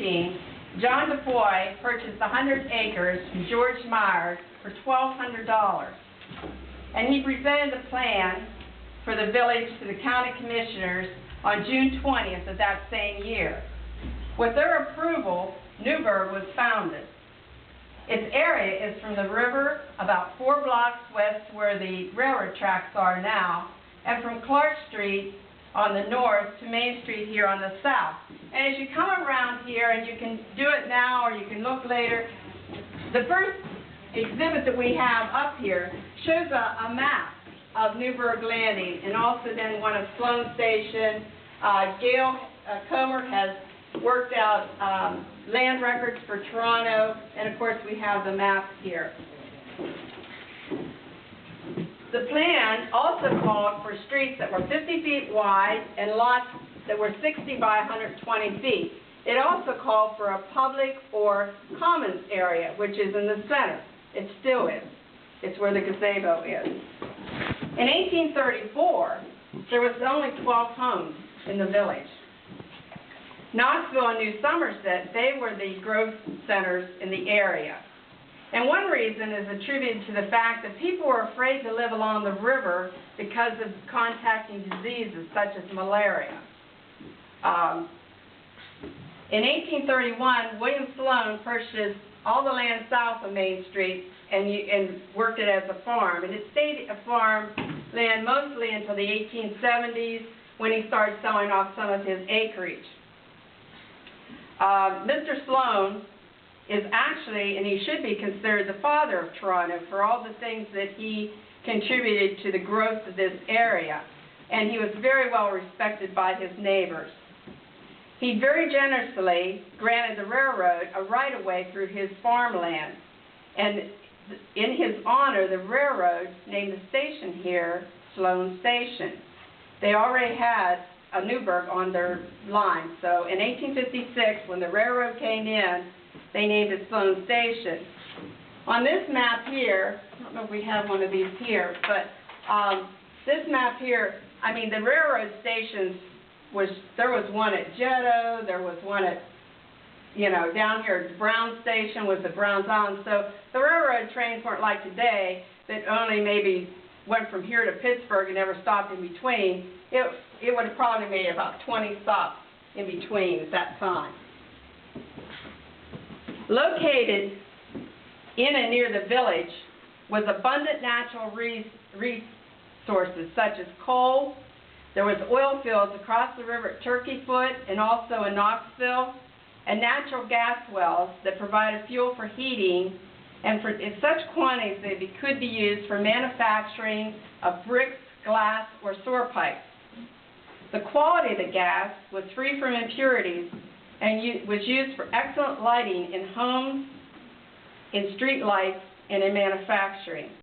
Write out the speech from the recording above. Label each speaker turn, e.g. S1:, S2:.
S1: 19, John DeFoy purchased 100 acres from George Myers for $1,200. And he presented the plan for the village to the county commissioners on June 20th of that same year. With their approval, Newburgh was founded. Its area is from the river about 4 blocks west to where the railroad tracks are now, and from Clark Street on the north to Main Street here on the south. And as you come around here, and you can do it now or you can look later, the first exhibit that we have up here shows a map of Newburgh Landing, and also then one of Sloan Station. Gail Comer has worked out land records for Toronto, and of course we have the maps here. The plan also called for streets that were 50 feet wide and lots that were 60 by 120 feet. It also called for a public or commons area, which is in the center. It still is. It's where the gazebo is. In 1834, there was only 12 homes in the village. Knoxville and New Somerset, they were the growth centers in the area. And one reason is attributed to the fact that people were afraid to live along the river because of contacting diseases such as malaria. In 1831, William Sloan purchased all the land south of Main Street and worked it as a farm. And it stayed a farm land mostly until the 1870s when he started selling off some of his acreage. Mr. Sloan is actually, and he should be considered the father of Toronto for all the things that he contributed to the growth of this area. And he was very well respected by his neighbors. He very generously granted the railroad a right-of-way through his farmland. And in his honor, the railroad named the station here Sloan Station. They already had a Newburgh on their line. So in 1856, when the railroad came in, they named it Sloan Station. On this map here, I don't know if we have one of these here, but this map here, I mean, the railroad stations there was one at Jetto, there was one at, down here at Brown Station was at Browns Island. So the railroad trains weren't like today that only maybe went from here to Pittsburgh and never stopped in between. It would have probably made about 20 stops in between at that time. Located in and near the village was abundant natural resources such as coal. There was oil fields across the river at Turkey Foot and also in Knoxville, and natural gas wells that provided fuel for heating and in such quantities that it could be used for manufacturing of bricks, glass, or sewer pipes. The quality of the gas was free from impurities and was used for excellent lighting in homes, in street lights, and in manufacturing.